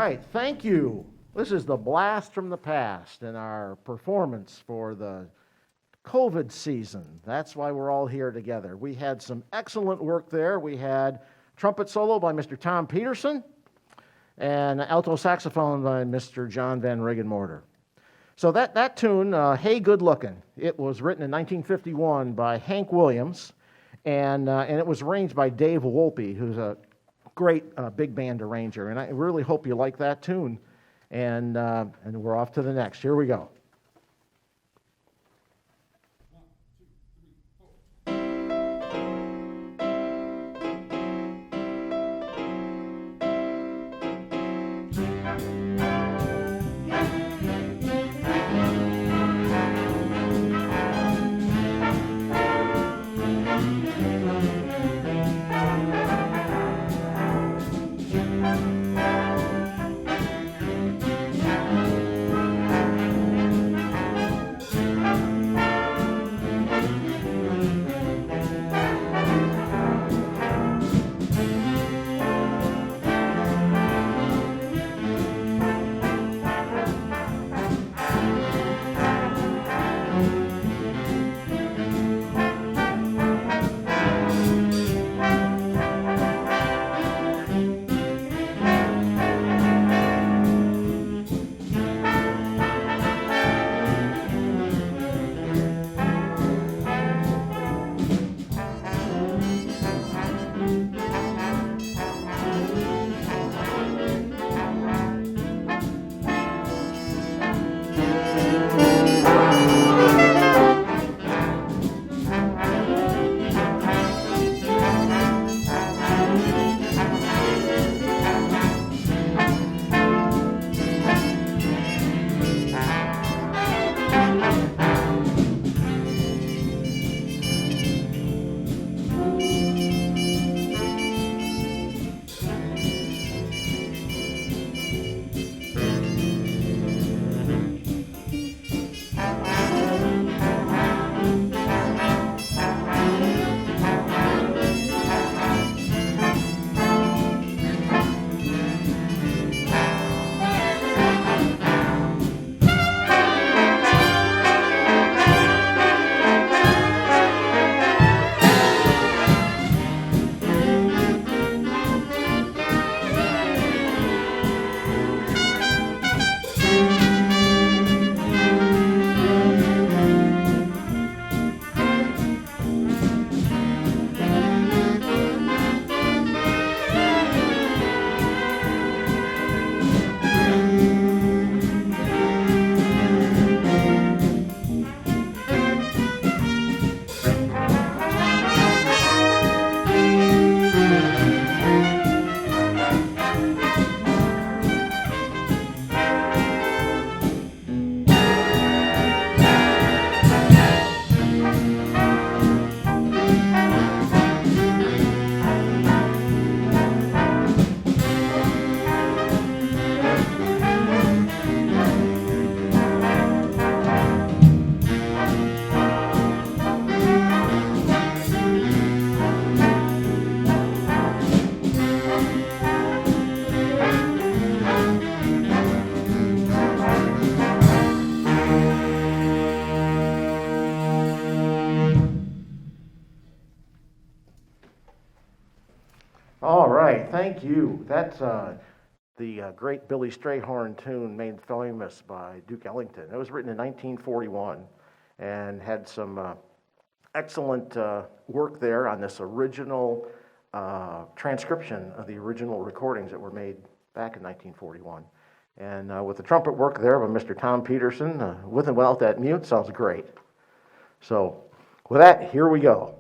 right, thank you. This is the blast from the past in our performance for the COVID season. That's why we're all here together. We had some excellent work there. We had trumpet solo by Mr. Tom Peterson and alto saxophone by Mr. John Van Riggenmorter. So that tune, Hey Good Lookin', it was written in 1951 by Hank Williams, and it was arranged by Dave Wolpe, who's a great big band arranger. And I really hope you like that tune. And we're off to the next. Here we go. thank you. That's the great Billy Strayhorn tune made famous by Duke Ellington. It was written in 1941 and had some excellent work there on this original transcription of the original recordings that were made back in 1941. And with the trumpet work there by Mr. Tom Peterson, with and without that mute, sounds great. So with that, here we go.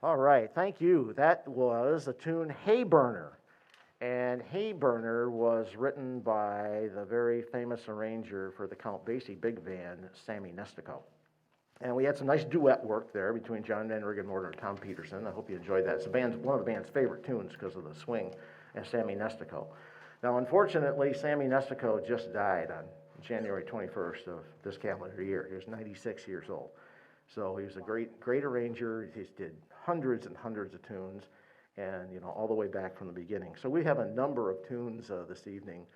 All right, thank you. That was the tune Hay Burner. And Hay Burner was written by the very famous arranger for the Count Basie Big Band, Sammy Nestico. And we had some nice duet work there between John Van Riggenmorter and Tom Peterson. I hope you enjoyed that. It's one of the band's favorite tunes because of the swing and Sammy Nestico. Now, unfortunately, Sammy Nestico just died on January 21st of this calendar year. He was 96 years old. So he was a great arranger. He did hundreds and hundreds of tunes, and all the way back from the beginning. So we have a number of tunes this evening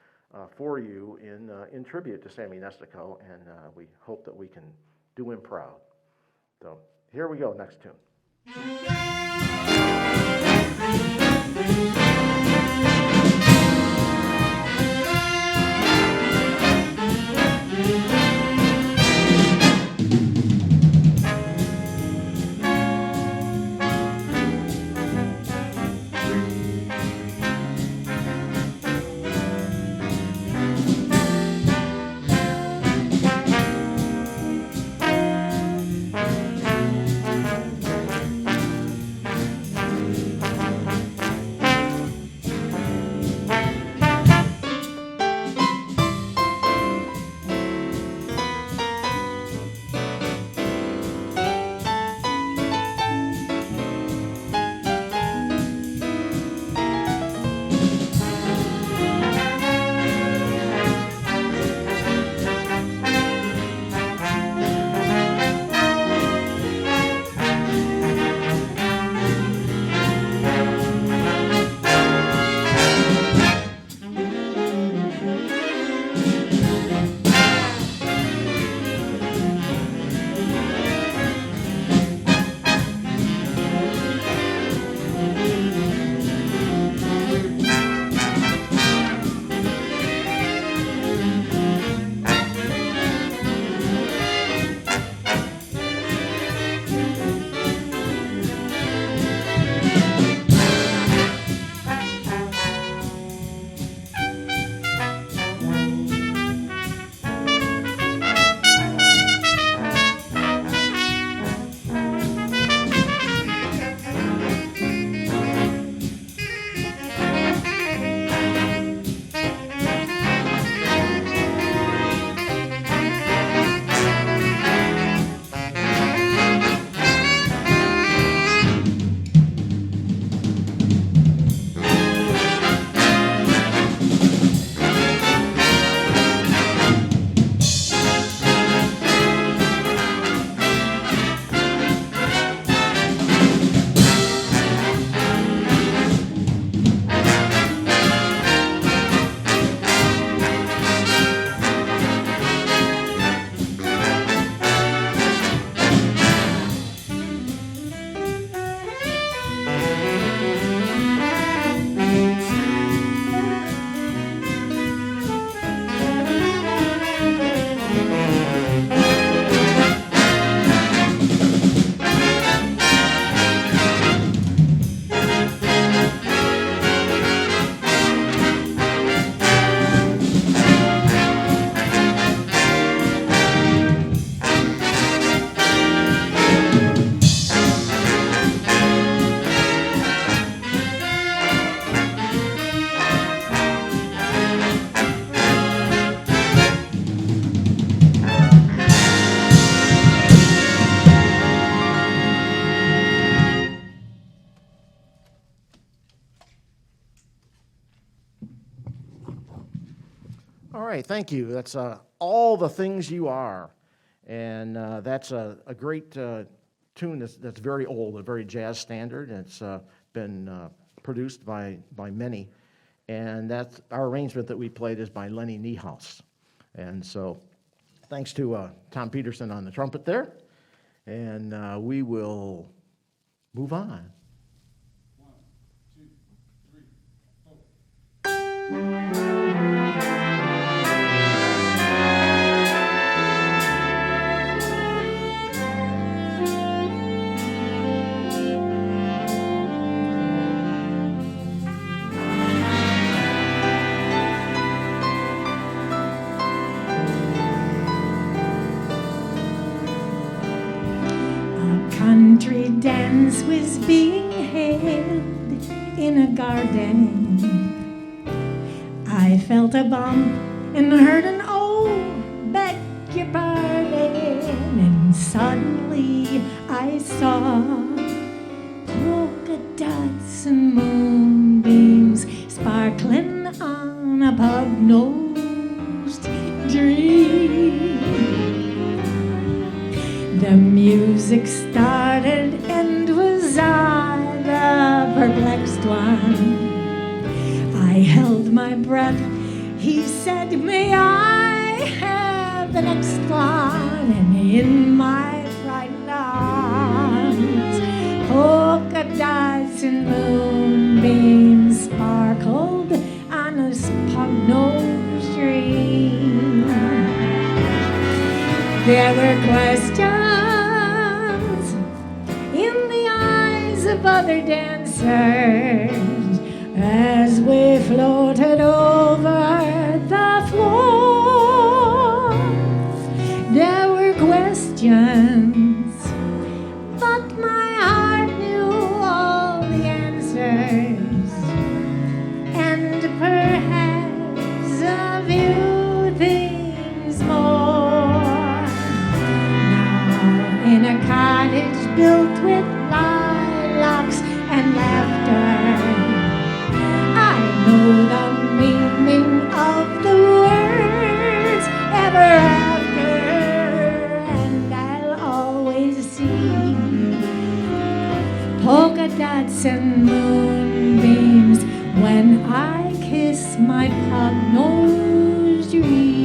for you in tribute to Sammy Nestico, and we hope that we can do him proud. So here we go, next tune. All right, thank you. That's All the Things You Are. And that's a great tune that's very old, a very jazz standard. And it's been produced by many. And that's our arrangement that we played is by Lenny Niehaus. And so thanks to Tom Peterson on the trumpet there. And we will move on. 1, 2, 3, 4. Country dance was being held in a garden. I felt a bump and heard an "oh, beg your pardon," and suddenly I saw polka dots and moonbeams sparkling on a pug-nosed dream. The music started and was I the perplexed one. I held my breath, he said, may I have the next one? And in my frightened arms, polka dots and moonbeams sparkled on a pug-nosed dream. There were questions in the eyes of other dancers as we floated over the floor. There were questions, but my heart knew all the answers, and perhaps a few things more. Now, in a cottage built with lilacs and laughter, I know the meaning of the words ever after, and I'll always see polka dots and moonbeams when I kiss my pug-nosed dream.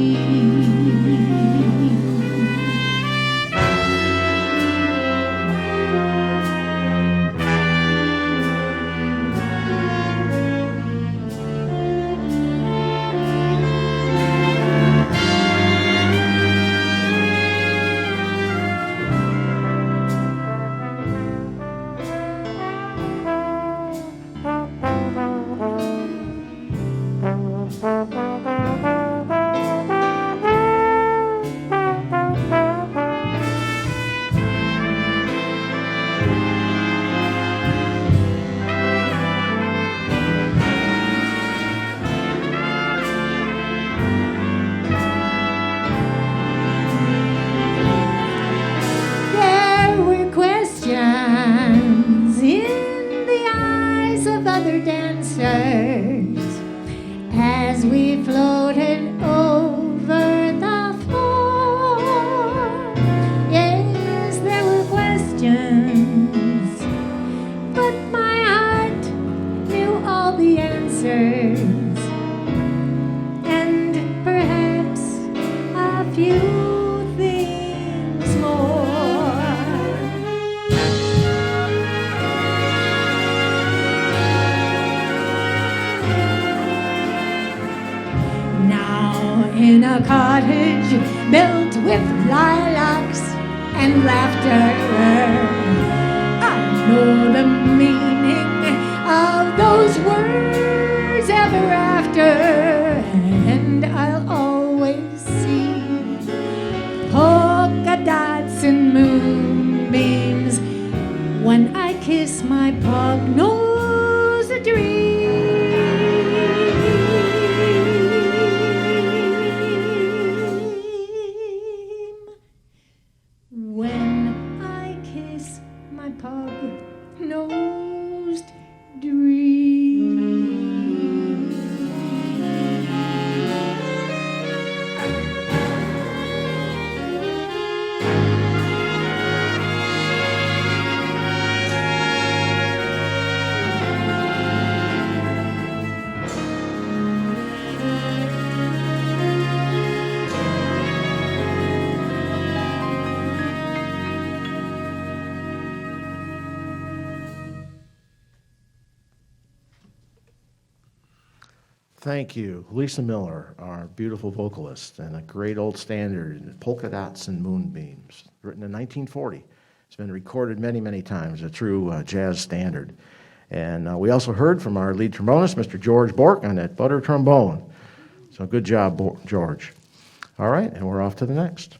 As we floated over the floor, yes, there were questions, but my heart knew all the answers, and perhaps a few things more. In a cottage built with lilacs and laughter, I know the meaning of those words ever after, and I'll always see polka dots and moonbeams when I kiss my pug-nosed dream. Pug-nosed dream. Thank you, Lisa Miller, our beautiful vocalist, and a great old standard, Polka Dots and Moonbeams, written in 1940. It's been recorded many, many times, a true jazz standard. And we also heard from our lead trombonist, Mr. George Bork, on that butter trombone. So good job, George. All right, and we're off to the next.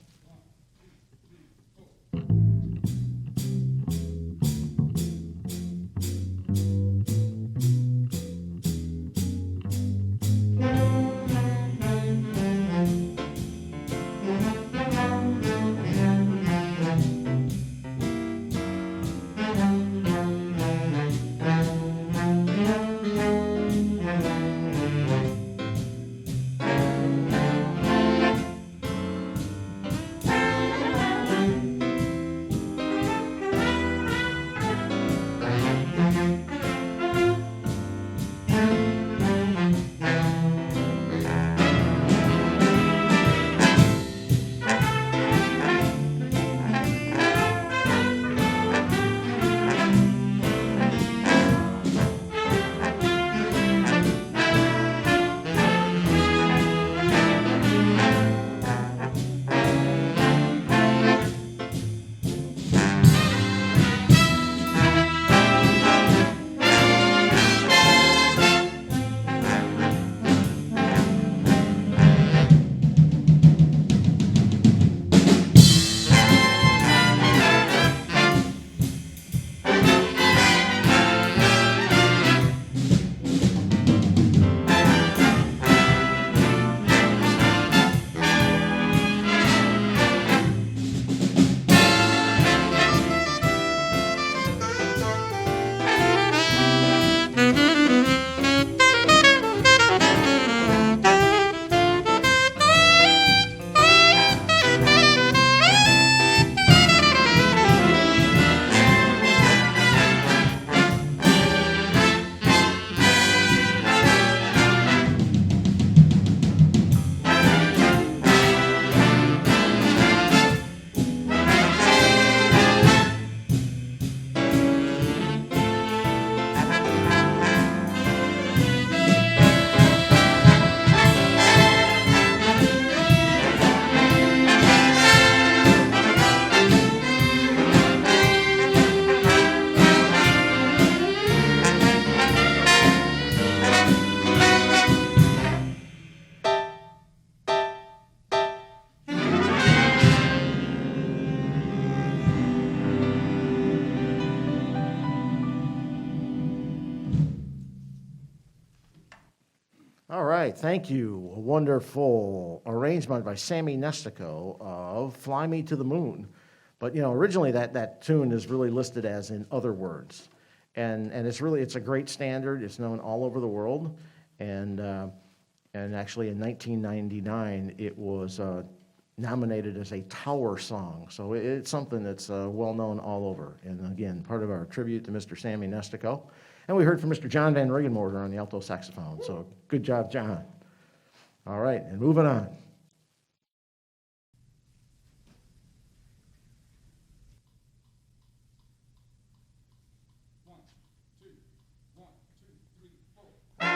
right, thank you. A wonderful arrangement by Sammy Nestico of Fly Me to the Moon. But, originally that tune is really listed as In Other Words. And it's a great standard. It's known all over the world. And actually in 1999, it was nominated as a Tower Song. So it's something that's well known all over. And again, part of our tribute to Mr. Sammy Nestico. And we heard from Mr. John Van Regenmorter on the alto saxophone. So good job, John. All right, and moving on. One, two, 3, 4.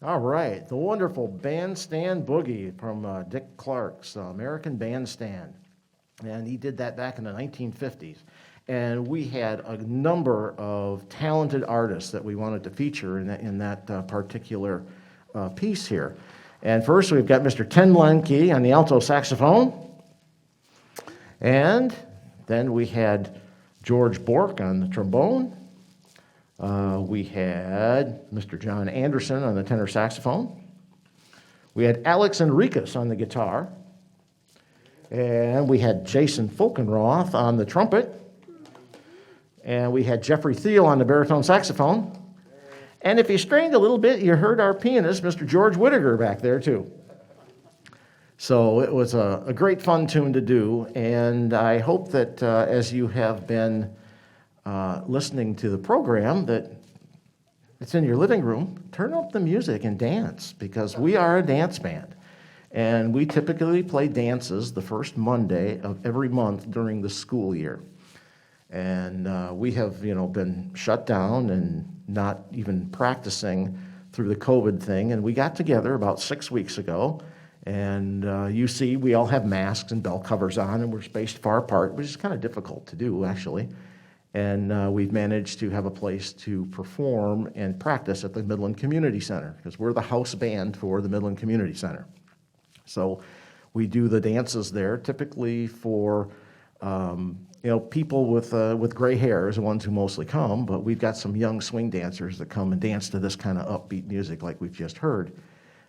All right, the wonderful Bandstand Boogie from Dick Clark's American Bandstand. And he did that back in the 1950s. And we had a number of talented artists that we wanted to feature in that particular piece here. And first we've got Mr. Ten Lenke on the alto saxophone. And then we had George Bork on the trombone. We had Mr. John Anderson on the tenor saxophone. We had Alex Enriquez on the guitar. And we had Jason Fulkenroth on the trumpet. And we had Jeffrey Thiel on the baritone saxophone. And if you strained a little bit, you heard our pianist, Mr. George Whittaker, back there too. So it was a great fun tune to do. And I hope that as you have been listening to the program, that it's in your living room, turn up the music and dance, because we are a dance band. And we typically play dances the first Monday of every month during the school year. And we have, been shut down and not even practicing through the COVID thing. And we got together about 6 weeks ago. And you see, we all have masks and bell covers on, and we're spaced far apart, which is kind of difficult to do, actually. And we've managed to have a place to perform and practice at the Midland Community Center, because we're the house band for the Midland Community Center. So we do the dances there, typically for people with gray hair is the ones who mostly come, but we've got some young swing dancers that come and dance to this kind of upbeat music like we've just heard.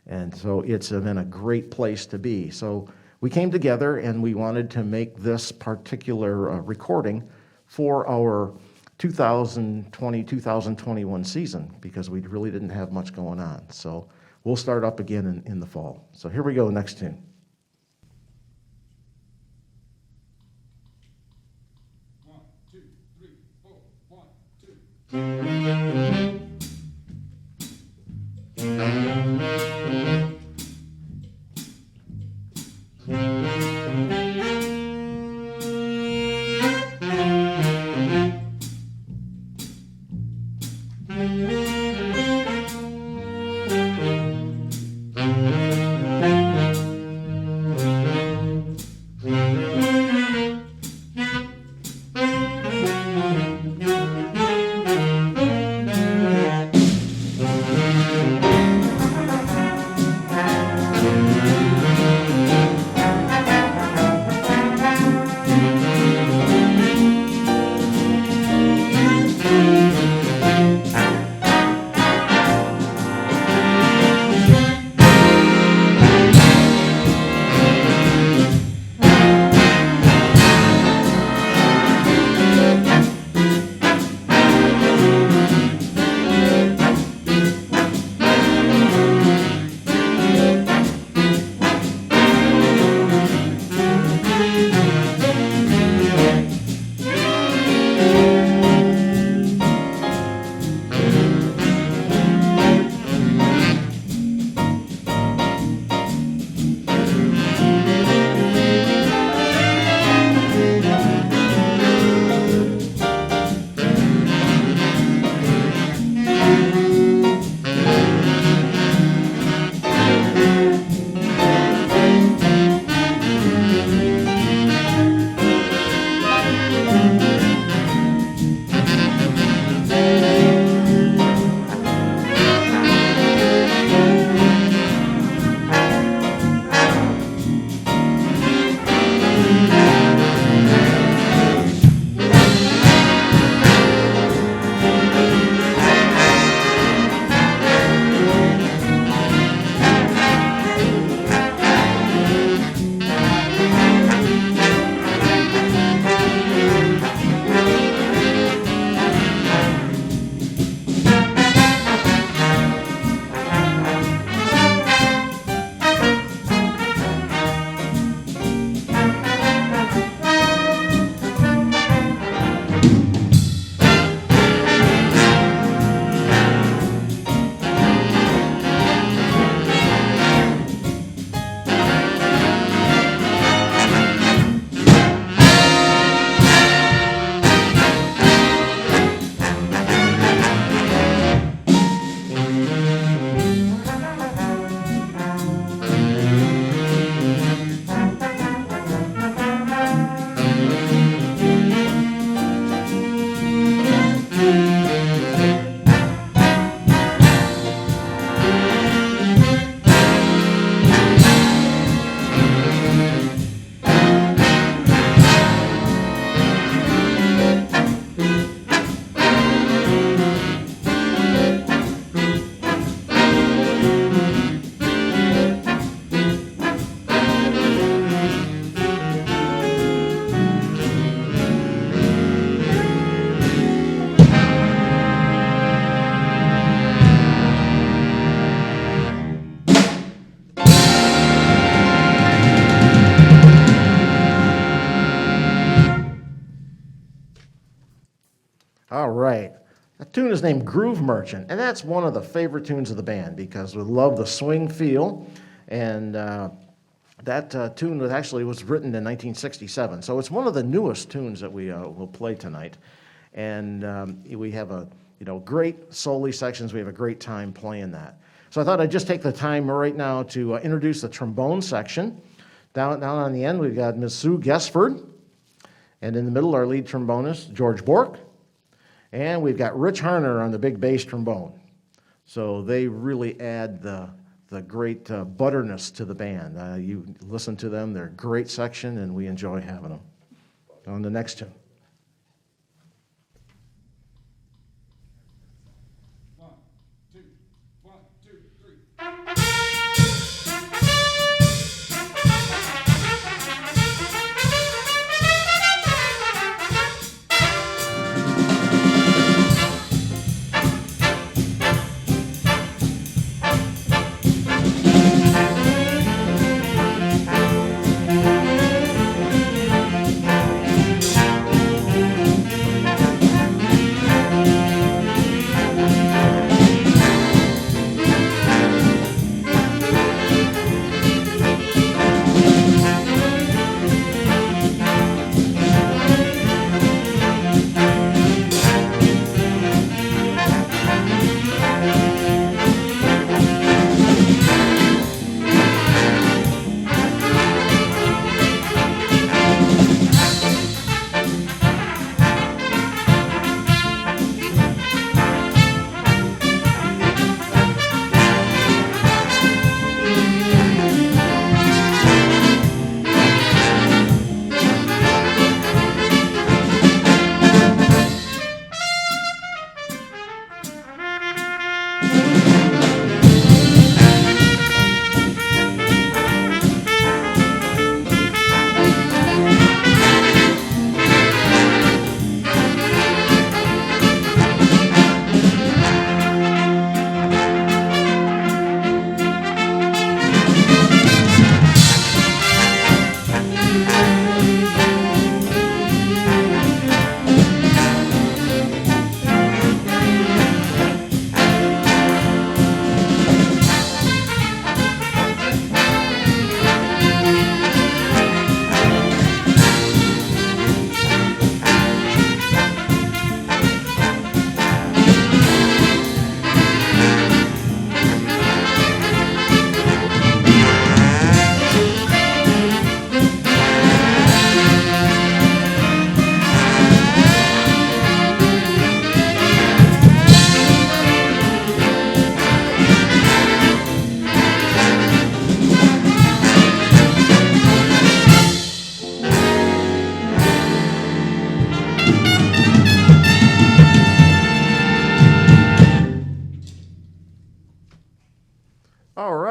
And so it's been a great place to be. So we came together and we wanted to make this particular recording for our 2020-2021 season, because we really didn't have much going on. So we'll start up again in the fall. So here we go, next tune. 1, 2, 3, 4, 1, 2. All right. That tune is named Groove Merchant, and that's one of the favorite tunes of the band because we love the swing feel. And that tune was written in 1967, so it's one of the newest tunes that we will play tonight. And we have great solo sections. We have a great time playing that. So I thought I'd just take the time right now to introduce the trombone section. Down on the end, we've got Ms. Sue Gessford, and in the middle, our lead trombonist, George Bork. And we've got Rich Harner on the big bass trombone. So they really add the great butterness to the band. You listen to them, they're a great section, and we enjoy having them. On the next tune. 1, 2, 1, 2, 3.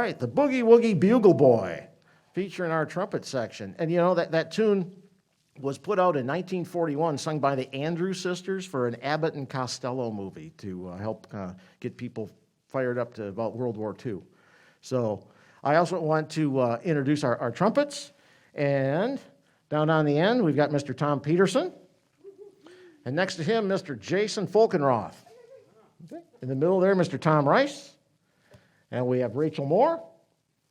right, the Boogie Woogie Bugle Boy, featuring our trumpet section. And you know, that tune was put out in 1941, sung by the Andrews Sisters for an Abbott and Costello movie to help get people fired up to about World War II. So I also want to introduce our trumpets. And down on the end, we've got Mr. Tom Peterson. And next to him, Mr. Jason Folkenroth. Okay. In the middle there, Mr. Tom Rice. And we have Rachel Moore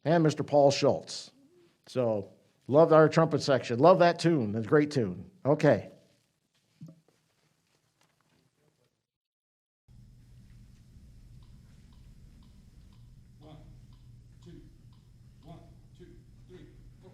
and Mr. Paul Schultz. So, love our trumpet section. Love that tune. That's a great tune. Okay. One, two, three, four.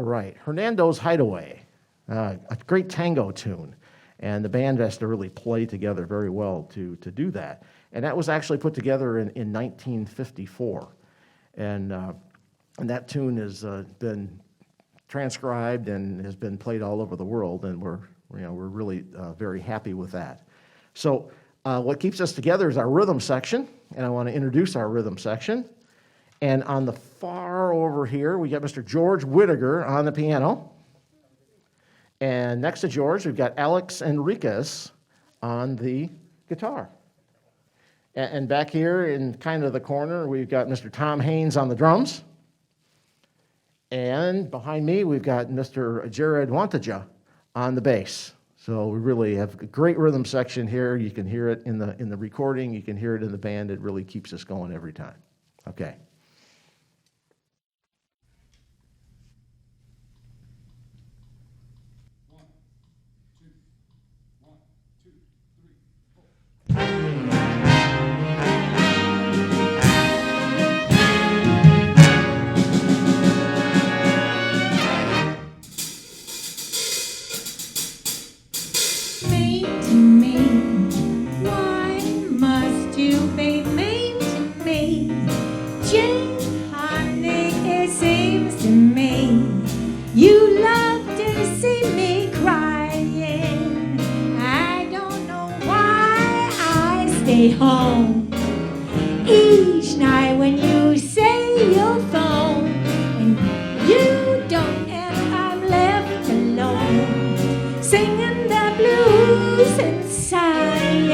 right, Hernandez Hideaway, a great tango tune. And the band has to really play together very well to do that. And that was actually put together in 1954. And that tune has been transcribed and has been played all over the world, and we're really very happy with that. So what keeps us together is our rhythm section, and I want to introduce our rhythm section. And on the far over here, we got Mr. George Whittaker on the piano. And next to George, we've got Alex Enriquez on the guitar. And back here in kind of the corner, we've got Mr. Tom Haynes on the drums. And behind me, we've got Mr. Jared Wantaja on the bass. So we really have a great rhythm section here. You can hear it in the recording. You can hear it in the band. It really keeps us going every time. Okay. Home each night when you say you'll phone and you don't, and I'm left alone singing the blues and sighing.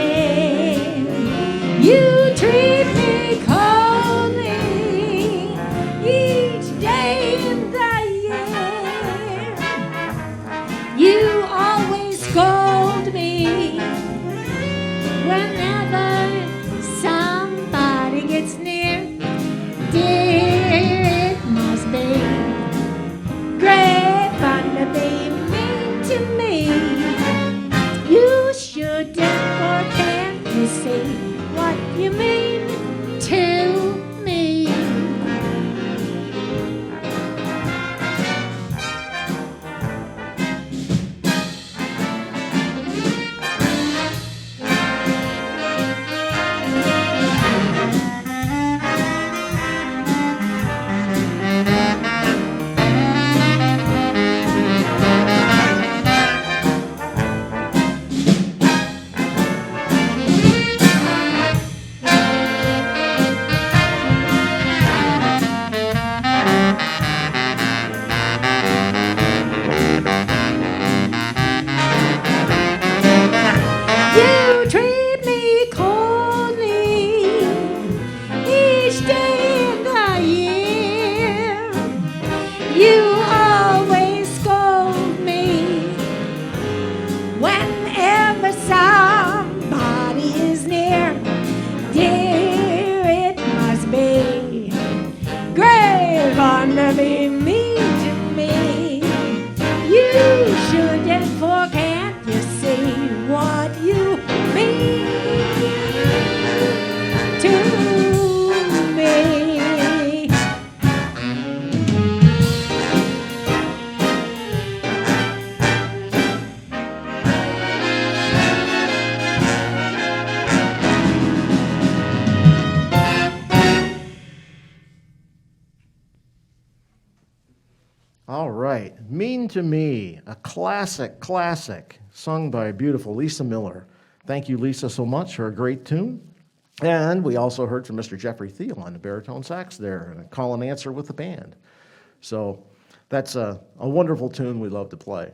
You treat me coldly each day in the year. You always scold me whenever somebody gets near. Dear, it must be great fun to be mean to me. You shouldn't, or can't you see what you mean to me? Mean to Me, a classic, sung by beautiful Lisa Miller. Thank you, Lisa, so much for a great tune. And we also heard from Mr. Jeffrey Thiel on the baritone sax there, and a call and answer with the band. So that's a wonderful tune we love to play.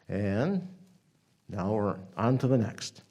And now we're on to the next.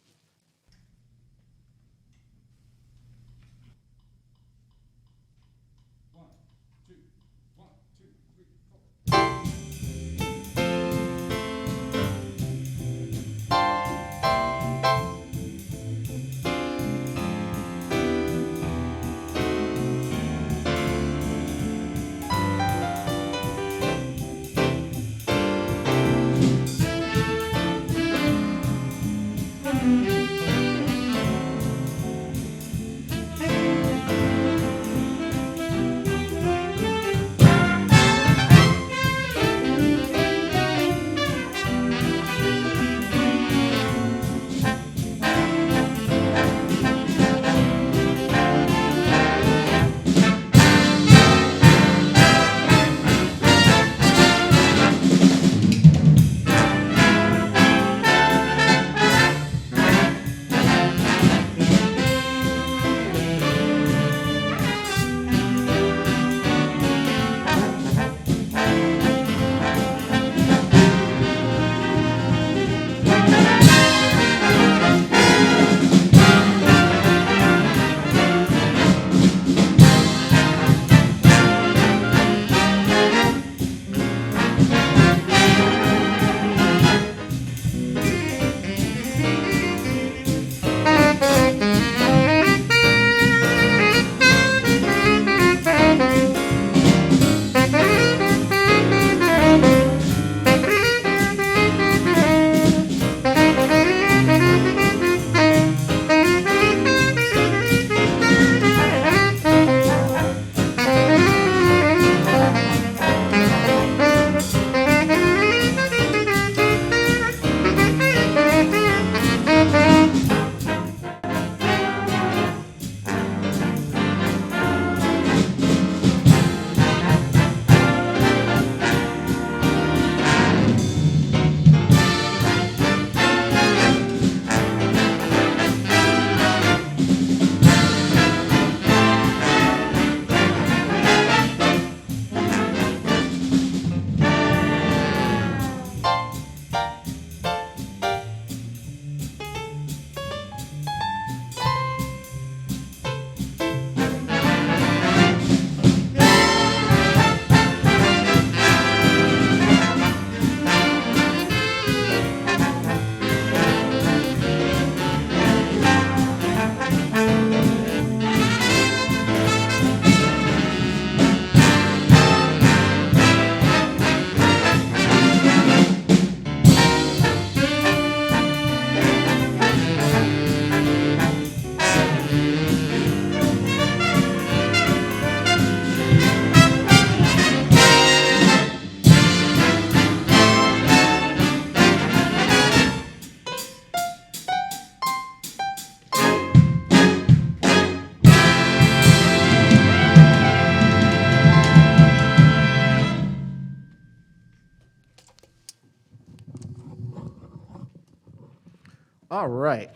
All right.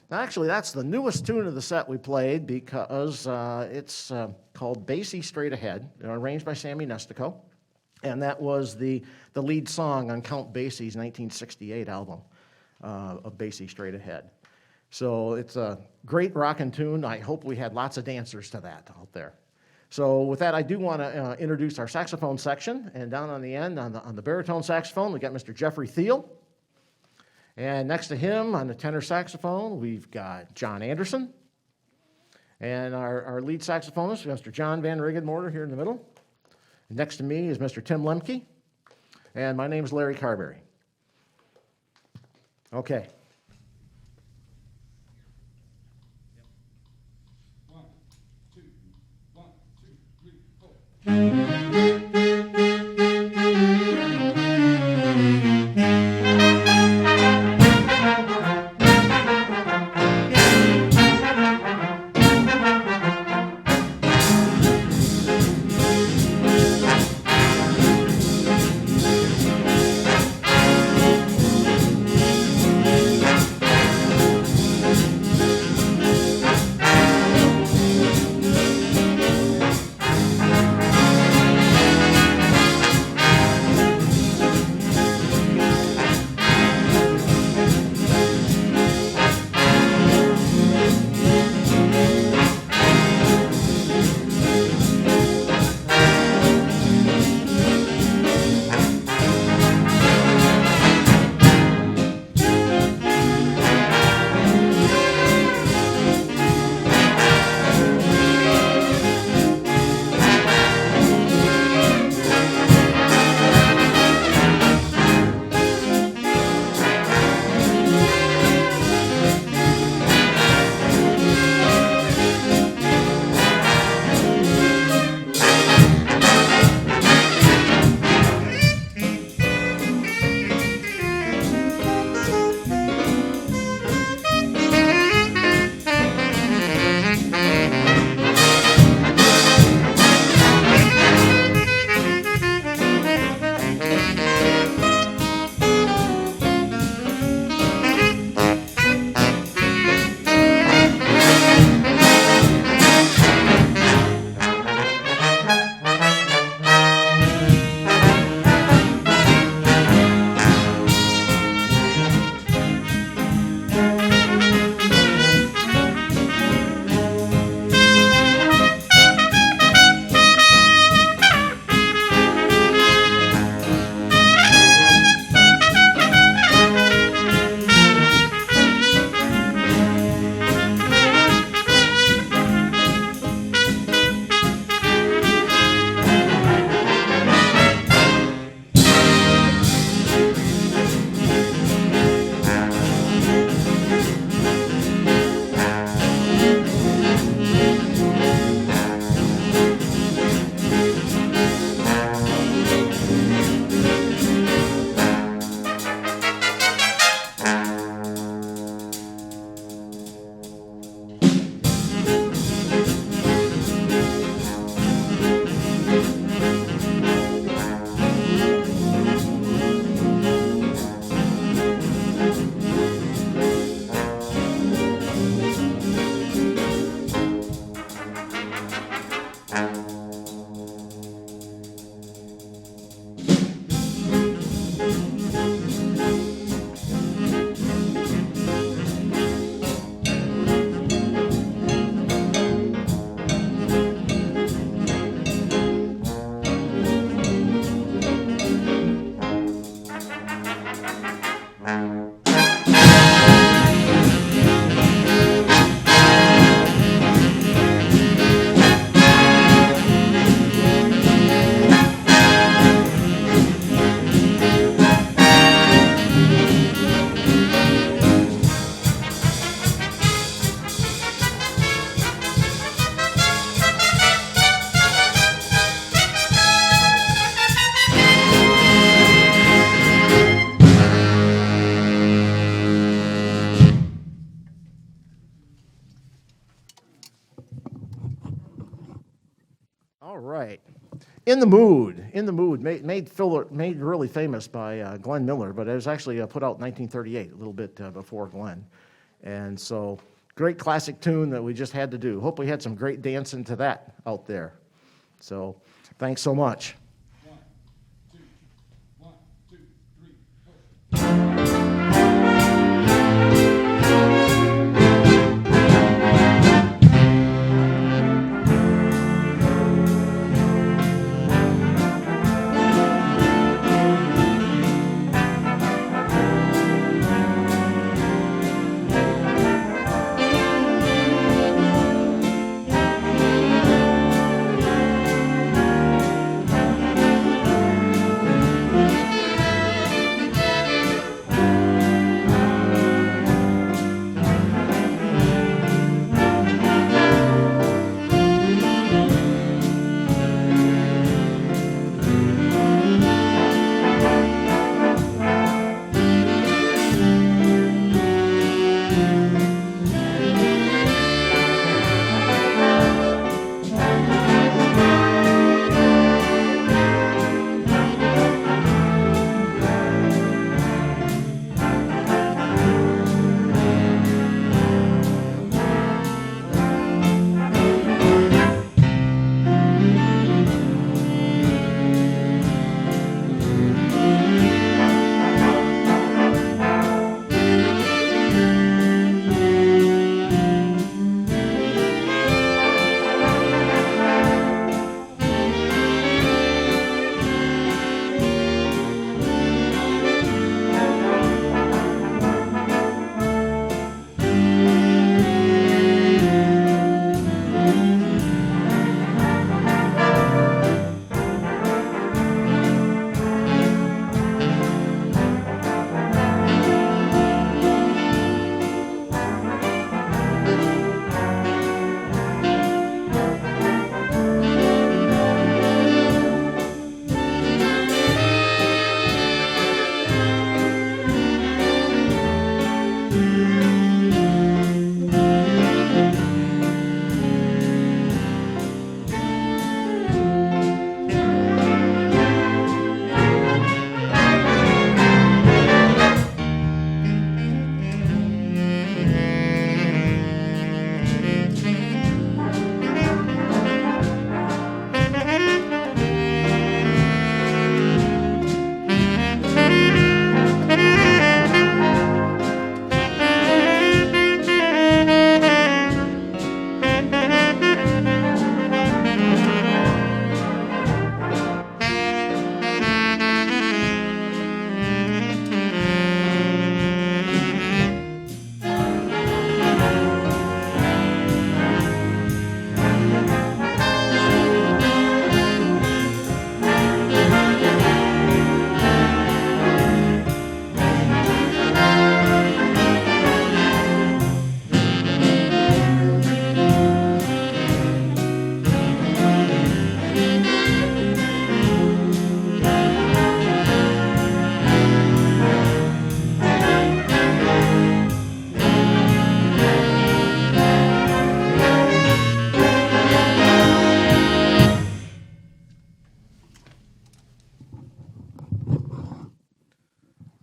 Now, actually, that's the newest tune of the set we played because it's called Bessie Straight Ahead, arranged by Sammy Nestico. And that was the lead song on Count Basie's 1968 album of Bessie Straight Ahead. So it's a great rockin' tune. I hope we had lots of dancers to that out there. So with that, I do want to introduce our saxophone section. And down on the end, on the baritone saxophone, we got Mr. Jeffrey Thiel. And next to him, on the tenor saxophone, we've got John Anderson. And our lead saxophonist, Mr. John Van Riggenmorter here in the middle. And next to me is Mr. Tim Lemke. And my name is Larry Carberry. Okay. 1, 2, 1, 2, 3, 4. In the Mood, made Phillip, made really famous by Glenn Miller, but it was actually put out in 1938, a little bit before Glenn. And so, great classic tune that we just had to do. Hope we had some great dancing to that out there. So, thanks so much. 1, 2, 1, 2, 3, 4.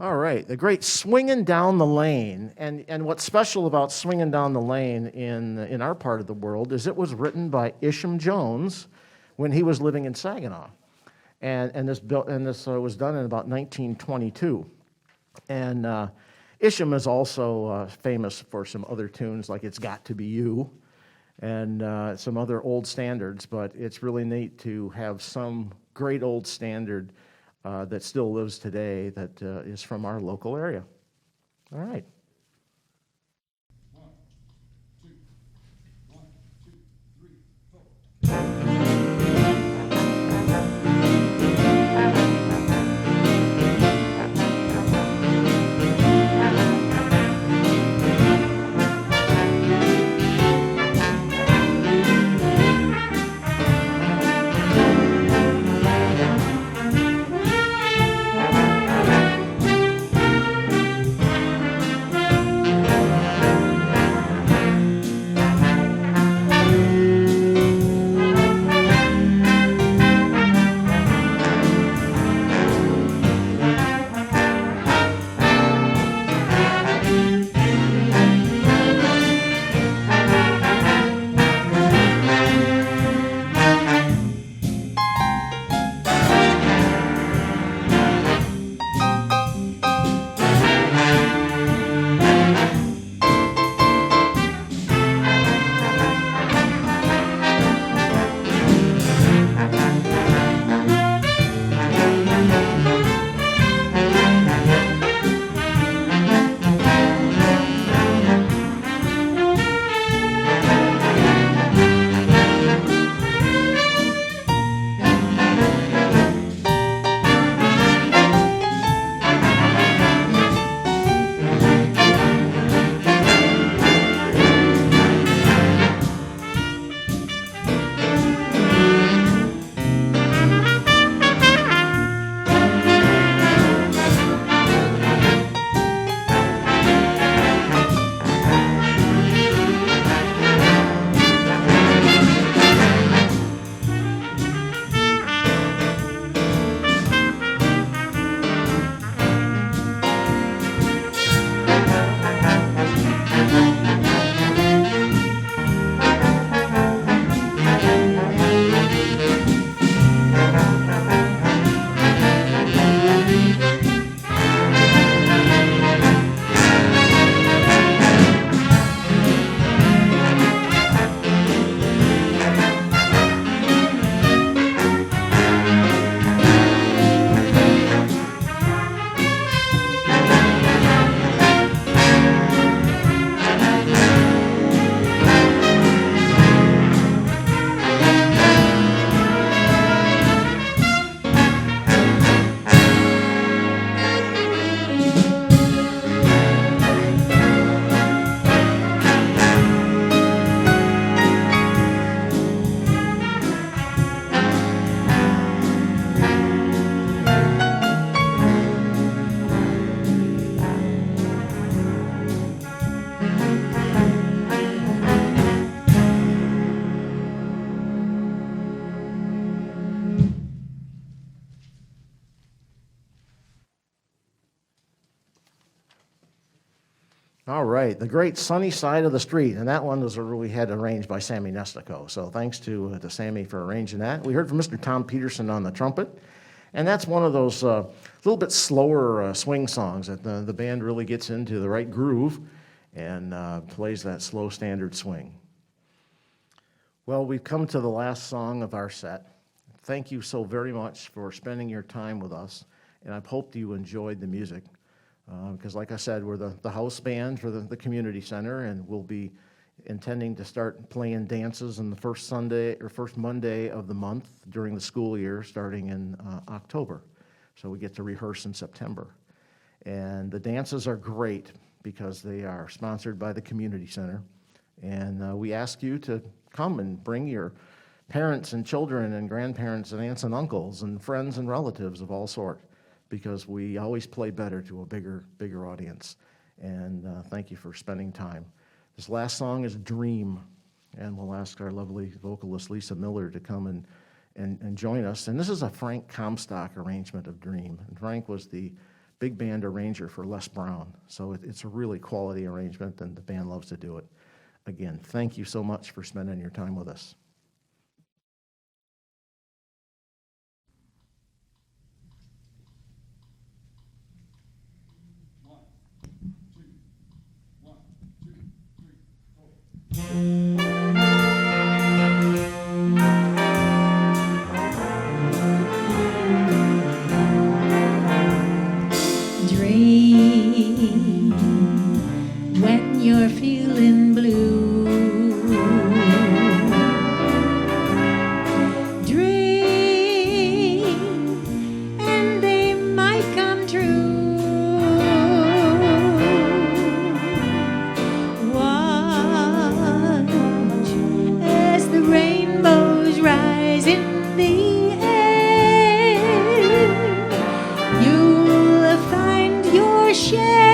All right, the great Swinging Down the Lane. And what's special about Swinging Down the Lane in our part of the world is it was written by Isham Jones when he was living in Saginaw. And this was done in about 1922. And Isham is also famous for some other tunes like It's Got to Be You and some other old standards, but it's really neat to have some great old standard that still lives today that is from our local area. All right. 1, 2, 1, 2, 3, 4. All right, The Great Sunny Side of the Street, and that one was we had arranged by Sammy Nestico. So thanks to Sammy for arranging that. We heard from Mr. Tom Peterson on the trumpet, and that's one of those little bit slower swing songs that the band really gets into the right groove and plays that slow standard swing. Well, we've come to the last song of our set. Thank you so very much for spending your time with us, and I hope you enjoyed the music. Because like I said, we're the house band for the community center, and we'll be intending to start playing dances on the first Monday of the month during the school year, starting in October. So we get to rehearse in September. And the dances are great because they are sponsored by the community center. And we ask you to come and bring your parents and children and grandparents and aunts and uncles and friends and relatives of all sorts, because we always play better to a bigger audience. And thank you for spending time. This last song is Dream, and we'll ask our lovely vocalist Lisa Miller to come and join us. And this is a Frank Comstock arrangement of Dream. And Frank was the big band arranger for Les Brown, so it's a really quality arrangement, and the band loves to do it. Again, thank you so much for spending your time with us. Dream when you're feeling blue. Dream and they might come true. Watch as the rainbows rise in the air. You'll find your share